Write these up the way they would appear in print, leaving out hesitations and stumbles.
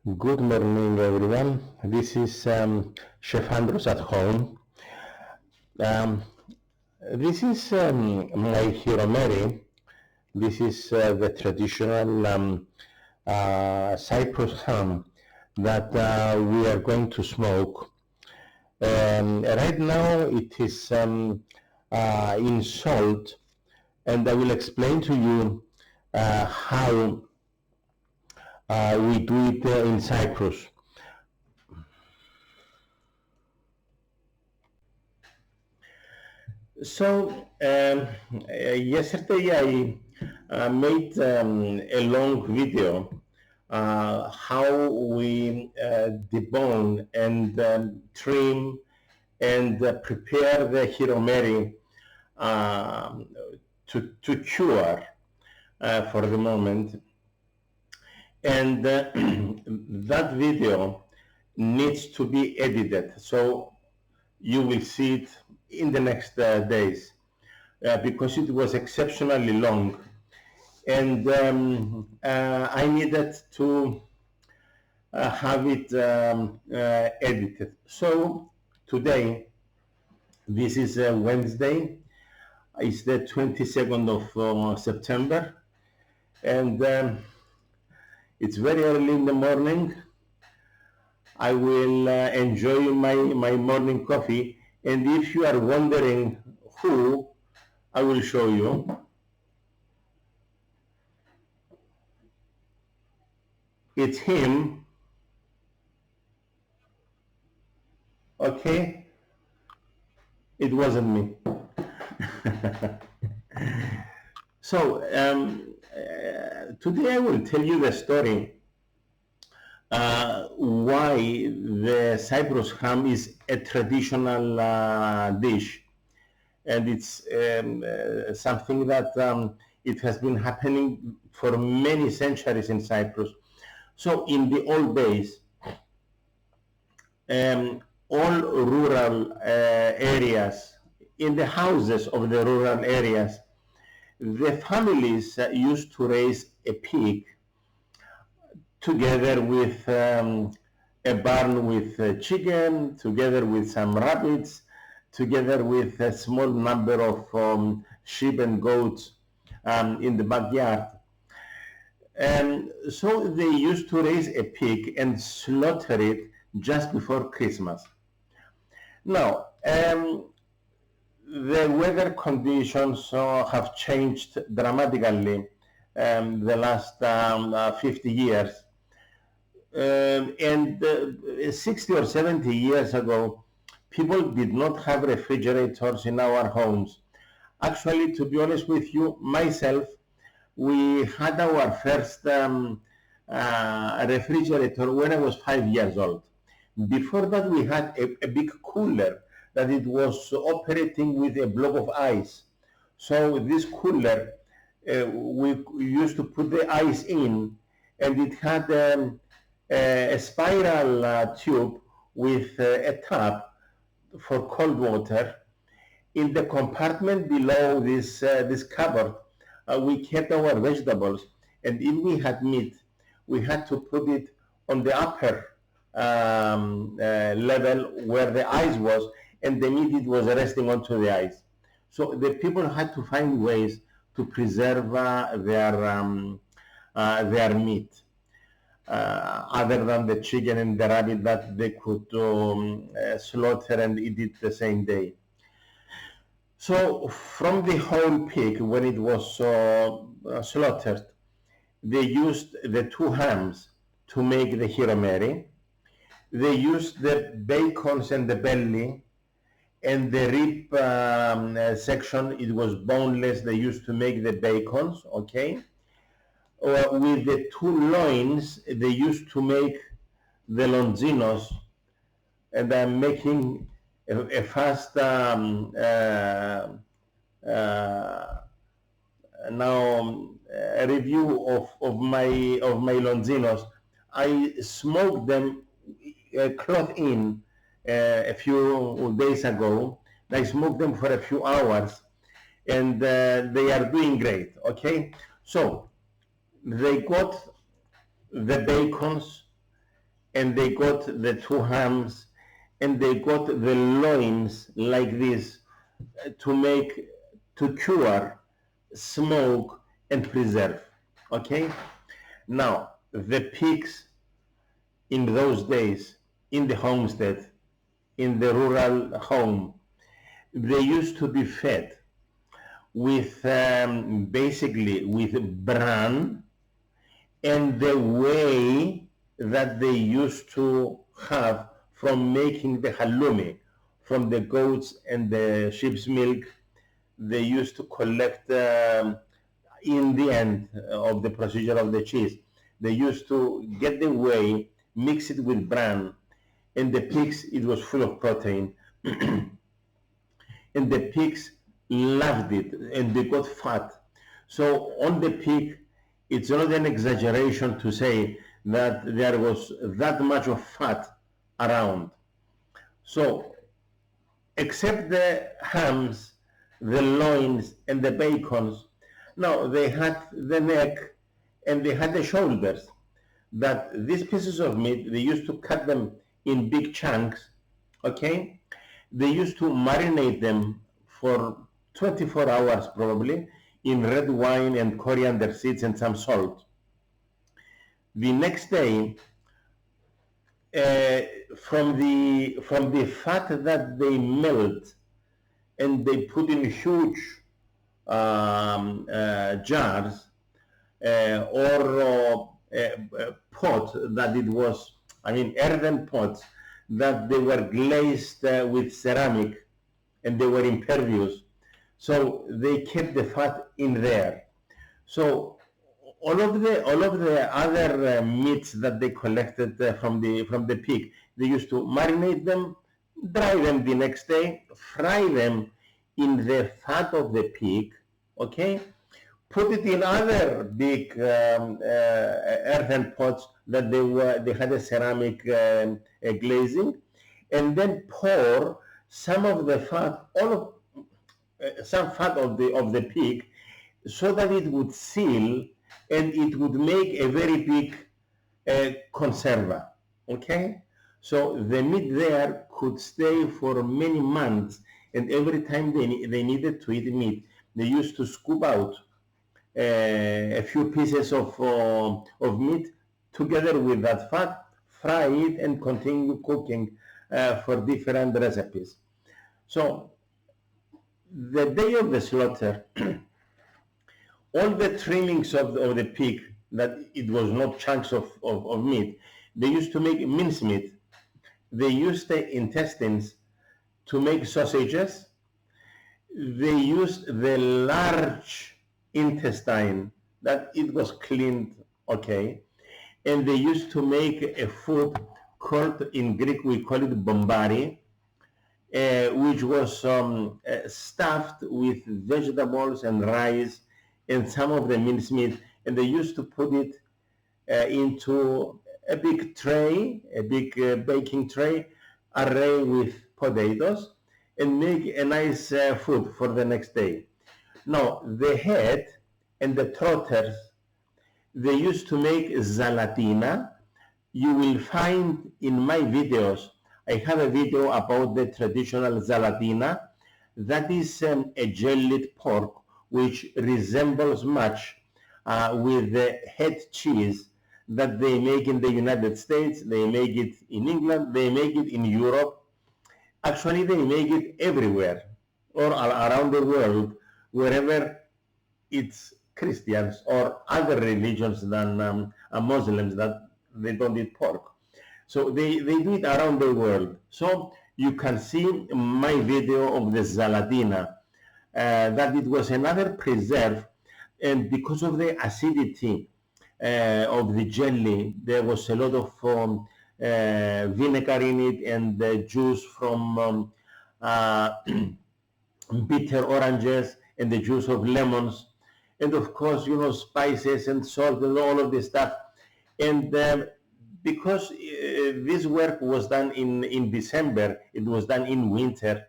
Good morning, everyone. This is Chef Andros at home. Um, this is my Hοιρομέρι. This is the traditional Cyprus ham that we are going to smoke. Right now it is in salt, and I will explain to you how we do it in Cyprus. So yesterday I made a long video how we debone and trim and prepare the Hοιρομέρι to cure for the moment. And that video needs to be edited, so you will see it in the next days because it was exceptionally long, and I needed to have it edited. So today, this is Wednesday, it's the 22nd of September, and it's very early in the morning. I will enjoy my morning coffee, and if you are wondering who, I will show you. It's him. Okay? It wasn't me. So today I will tell you the story why the Cyprus ham is a traditional dish, and it's something that it has been happening for many centuries in Cyprus. So in the old days, all rural areas, in the houses of the rural areas, the families used to raise a pig together with a barn with chicken, together with some rabbits, together with a small number of sheep and goats in the backyard. So they used to raise a pig and slaughter it just before Christmas. Now, the weather conditions have changed dramatically the last 50 years. And 60 or 70 years ago, people did not have refrigerators in our homes. Actually, to be honest with you, myself, we had our first refrigerator when I was 5 years old. Before that, we had a big cooler that it was operating with a block of ice. So this cooler, we used to put the ice in, and it had a spiral tube with a tap for cold water. In the compartment below this cupboard, we kept our vegetables, and if we had meat, we had to put it on the upper level where the ice was, and the meat it was resting onto the ice. So the people had to find ways to preserve their meat, other than the chicken and the rabbit that they could slaughter and eat it the same day. So from the whole pig, when it was slaughtered, they used the two hams to make the Hοιρομέρι. They used the bacons and the belly, and the rib section, it was boneless. They used to make the bacons, okay? With the two loins, they used to make the longinos, and I'm making a fast review of my longinos. I smoked them cloth in a few days ago. I smoked them for a few hours, and they are doing great. Okay, so they got the bacons and they got the two hams, and they got the loins like this to cure, smoke, and preserve. Okay? Now, the pigs in those days, in the homestead, in the rural home, they used to be fed with basically with bran, and the whey that they used to have from making the halloumi from the goats and the sheep's milk. They used to collect in the end of the procedure of the cheese. They used to get the whey, mix it with bran, and the pigs, it was full of protein, and the pigs loved it, and they got fat. So on the pig, it's not an exaggeration to say that there was that much of fat around. So except the hams, the loins, and the bacons, now they had the neck and they had the shoulders. That these pieces of meat, they used to cut them in big chunks, okay? They used to marinate them for 24 hours probably in red wine and coriander seeds and some salt. The next day, from the fat that they melt and they put in huge jars or pot that it was, I mean earthen pots that they were glazed with ceramic and they were impervious. So they kept the fat in there. So all of the other meats that they collected from the pig, they used to marinate them, dry them the next day, fry them in the fat of the pig, okay? Put it in other big earthen pots that they had a ceramic glazing, and then pour some of the fat, some fat of the pig, so that it would seal and it would make a very big conserva. Okay, so the meat there could stay for many months, and every time they needed to eat meat, they used to scoop out a few pieces of meat together with that fat, fry it, and continue cooking for different recipes. So the day of the slaughter, all the trimmings of the pig, that it was not chunks of meat, they used to make mincemeat. They used the intestines to make sausages. They used the large intestine, that it was cleaned, okay, and they used to make a food called, in Greek we call it bombari, which was stuffed with vegetables and rice and some of the mincemeat, and they used to put it into a big tray, a big baking tray, array with potatoes, and make a nice food for the next day. Now, the head and the trotters, they used to make zalatina. You will find in my videos, I have a video about the traditional zalatina. That is a jellied pork which resembles much with the head cheese that they make in the United States. They make it in England, they make it in Europe. Actually, they make it everywhere or around the world, wherever it's Christians or other religions than Muslims that they don't eat pork. So they do it around the world. So you can see my video of the zalatina, that it was another preserve, and because of the acidity of the jelly, there was a lot of vinegar in it, and the juice from bitter oranges and the juice of lemons, and of course, you know, spices and salt and all of this stuff. And because this work was done in December, it was done in winter,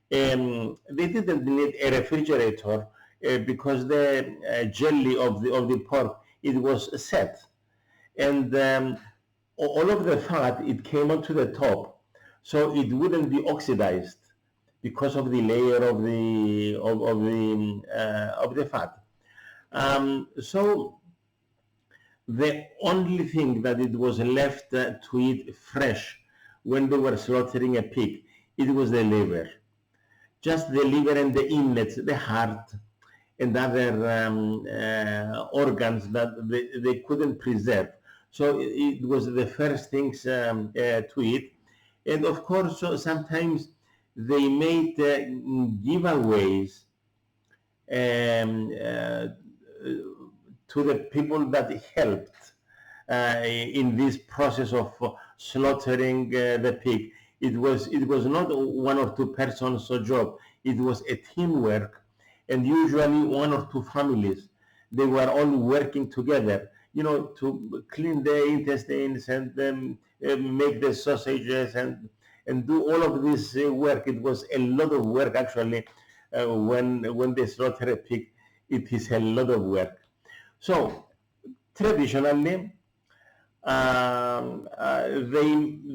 they didn't need a refrigerator because the jelly of the pork, it was set. And all of the fat, it came onto the top, so it wouldn't be oxidized because of the layer of the fat. So the only thing that it was left to eat fresh when they were slaughtering a pig, it was the liver. Just the liver and the inlets, the heart, and other organs that they couldn't preserve. So it was the first things to eat. And of course, so sometimes they made giveaways to the people that helped in this process of slaughtering the pig. It was not one or two persons' job. It was a teamwork, and usually one or two families. They were all working together, you know, to clean the intestines and make the sausages and do all of this work. It was a lot of work actually. When they slaughter a pig, it is a lot of work. So traditionally,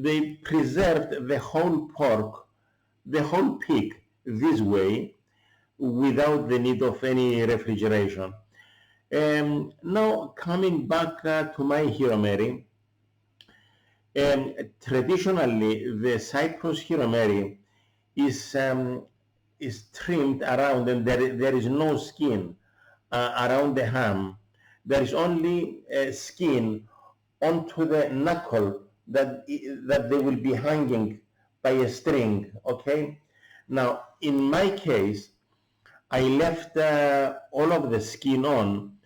they preserved the whole pork, the whole pig this way, without the need of any refrigeration. Now coming back to my Hiromeri, traditionally the Cyprus Hiromeri is trimmed around, and there is no skin around the ham. There is only skin onto the knuckle that they will be hanging by a string. Okay. Now in my case, I left all of the skin on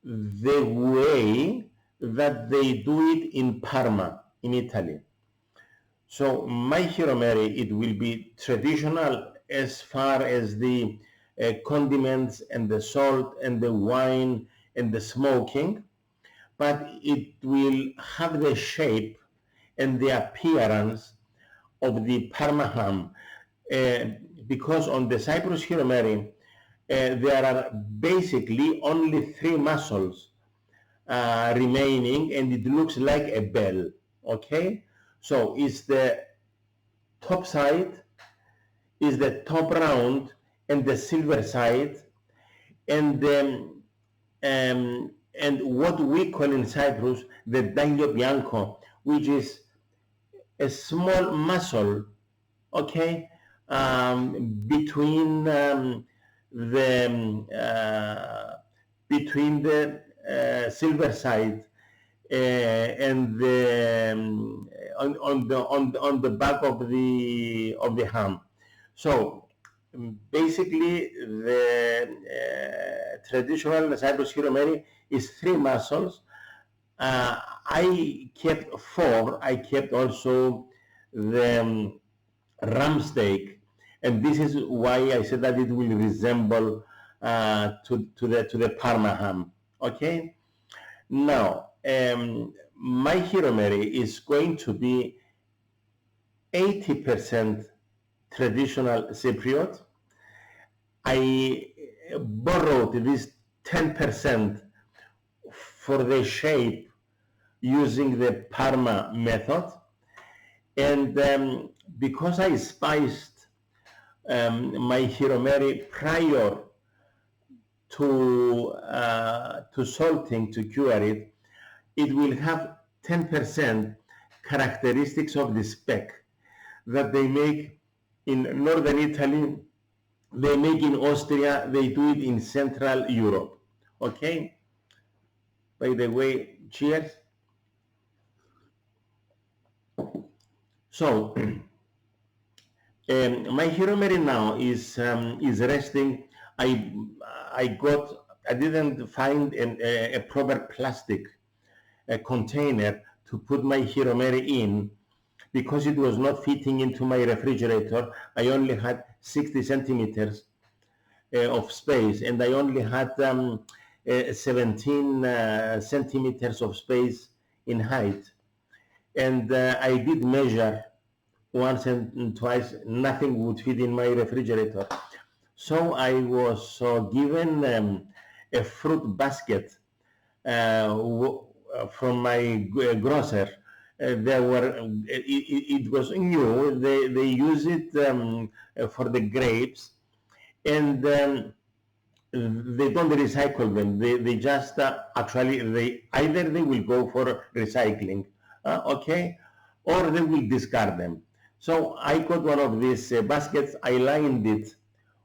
the way that they do it in Parma, in Italy. So my Hiromeri, it will be traditional as far as the condiments and the salt and the wine and the smoking, but it will have the shape and the appearance of the Parma ham, because on the Cyprus Hiromeri there are basically only 3 muscles remaining, and it looks like a bell. Okay, so it's the top side, is the top round, and the silver side, and what we call in Cyprus the daglio bianco, which is a small muscle, okay, between the silver side and on the back of the ham. So basically the traditional Cyprus Hiromeri is 3 muscles. I kept 4. I kept also the ram steak, and this is why I said that it will resemble to the Parma ham. Okay. Now my Hiromeri is going to be 80% traditional Cypriot. I borrowed this 10% for the shape using the Parma method, and because I spiced my Hiromeri prior to salting, to cure it, it will have 10% characteristics of the speck that they make in northern Italy, they make in Austria, they do it in Central Europe. Okay? By the way, cheers. So my Hiromeri now is resting. I didn't find a proper plastic container to put my Hiromeri in, because it was not fitting into my refrigerator. I only had 60 centimeters of space, and I only had 17 centimeters of space in height. And I did measure once and twice, nothing would fit in my refrigerator. So I was given a fruit basket from my grocer, it was new. They use it for the grapes, and they don't recycle them. They just actually either they will go for recycling, okay, or they will discard them. So I got one of these baskets. I lined it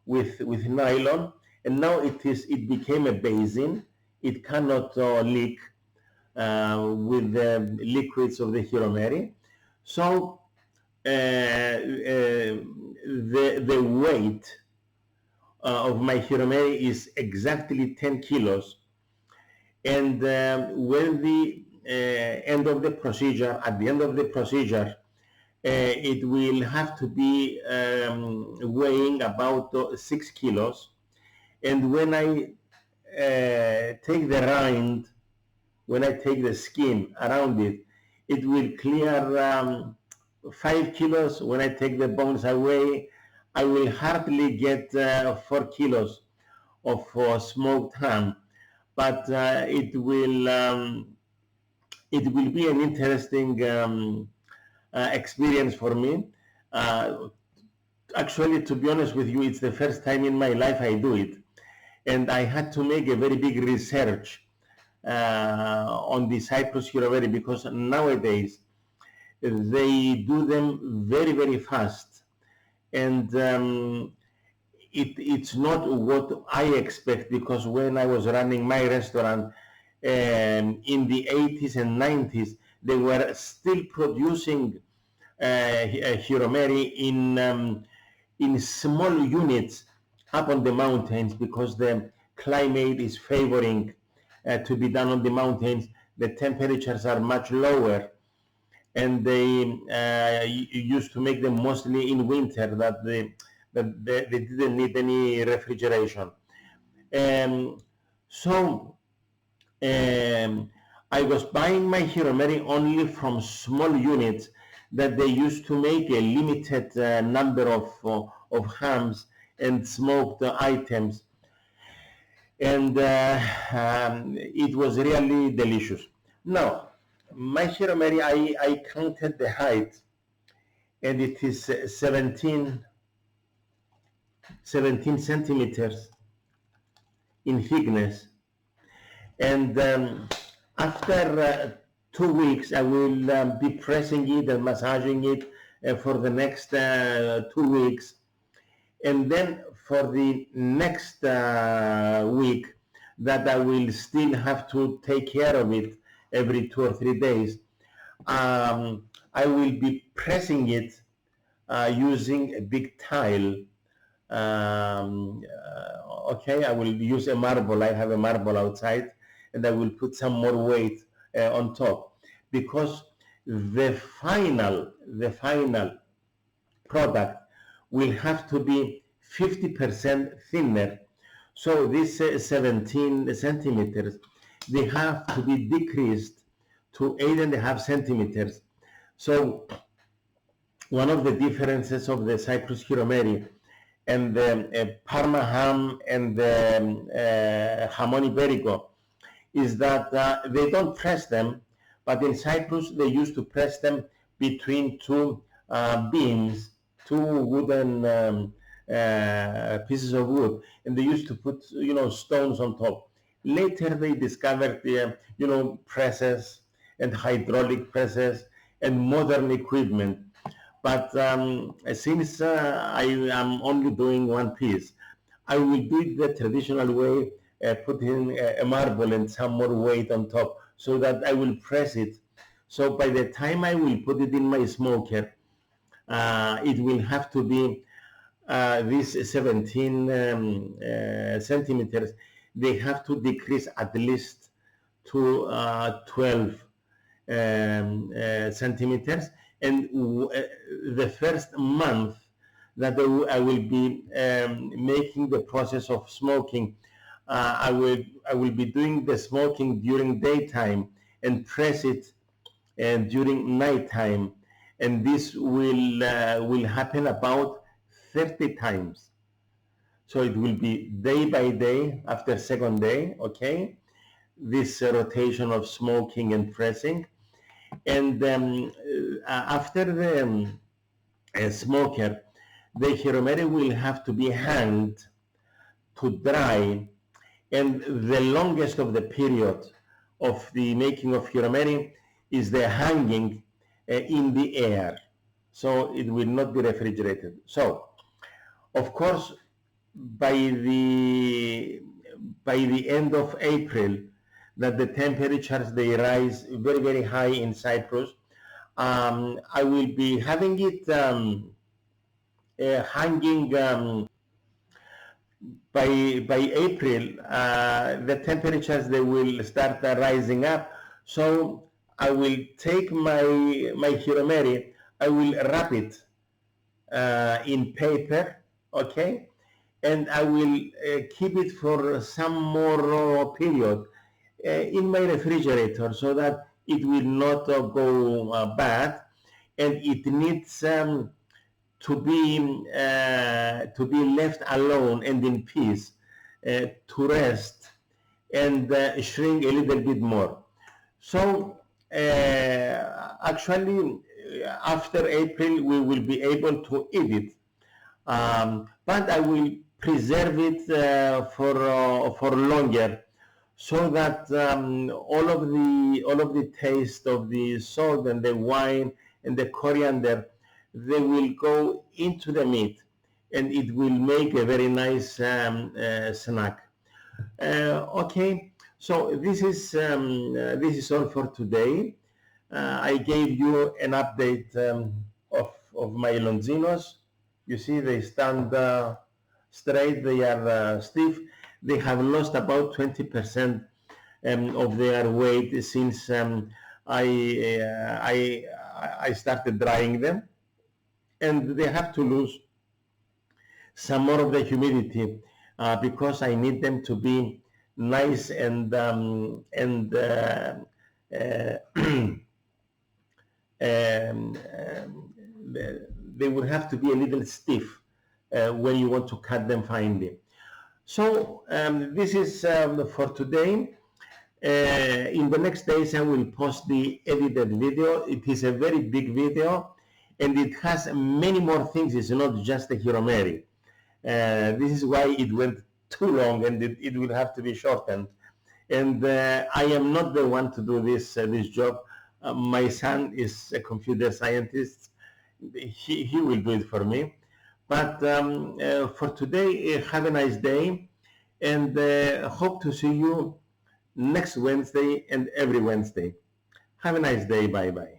with nylon, and now it became a basin. It cannot leak with the liquids of the Hiromeri. So the weight of my Hοιρομέρι is exactly 10 kilos. And when the end of the procedure, at the end of the procedure, it will have to be weighing about 6 kilos. And when I take the rind, when I take the skin around it, it will clear 5 kilos. When I take the bones away, I will hardly get 4 kilos of smoked ham. But it will be an interesting experience for me. Actually, to be honest with you, it's the first time in my life I do it. And I had to make a very big research on the Cyprus Hiromeri, because nowadays they do them very, very fast. And it's not what I expect, because when I was running my restaurant in the 80s and 90s, they were still producing Hοιρομέρι in small units up on the mountains, because the climate is favoring to be done on the mountains. The temperatures are much lower, and they used to make them mostly in winter, that they didn't need any refrigeration. So I was buying my Hοιρομέρι only from small units, that they used to make a limited number of hams and smoked items, and it was really delicious. Now, my Hοιρομέρι, I counted the height, and it is 17 centimeters in thickness. And after 2 weeks, I will be pressing it and massaging it for the next 2 weeks. And then for the next week, that I will still have to take care of it every 2 or 3 days, I will be pressing it using a big tile. Okay, I will use a marble. I have a marble outside, and I will put some more weight on top, because the final product will have to be 50% thinner. So these 17 centimeters, they have to be decreased to 8.5 centimeters. So one of the differences of the Cyprus Hiromeri and the Parma ham and the jamon iberico is that they don't press them, but in Cyprus they used to press them between two beams, two wooden pieces of wood, and they used to put, stones on top. Later they discovered the, presses and hydraulic presses and modern equipment. But since I am only doing one piece, I will do it the traditional way, putting a marble and some more weight on top, so that I will press it. So by the time I will put it in my smoker, it will have to be these 17 centimeters. They have to decrease at least to 12 centimeters. And the first month that I will be making the process of smoking, I will be doing the smoking during daytime and press it during nighttime, and this will happen about 30 times. So it will be day by day after second day, okay, this rotation of smoking and pressing. And after the smoker, the Hiromeri will have to be hanged to dry, and the longest of the period of the making of Hiromeri is the hanging in the air, so it will not be refrigerated. So of course by the end of April, that the temperatures they rise very, very high in Cyprus, I will be having it hanging by April. The temperatures they will start rising up, so I will take my Hiromeri, I will wrap it in paper, okay, and I will keep it for some more period in my refrigerator, so that it will not go bad, and it needs to be left alone and in peace to rest and shrink a little bit more. So actually after April we will be able to eat it, but I will preserve it for longer, so that all of the taste of the salt and the wine and the coriander, they will go into the meat, and it will make a very nice snack. Okay, so this is all for today. I gave you an update of my Longinos. You see, they stand straight, they are stiff. They have lost about 20% of their weight since I started drying them, and they have to lose some more of the humidity because I need them to be nice and they would have to be a little stiff when you want to cut them finely. So this is for today. In the next days I will post the edited video. It is a very big video, and it has many more things. It's not just a Hiromeri. This is why it went too long, and it will have to be shortened. And I am not the one to do this job. My son is a computer scientist. He will do it for me. But for today, have a nice day, and hope to see you next Wednesday and every Wednesday. Have a nice day. Bye bye.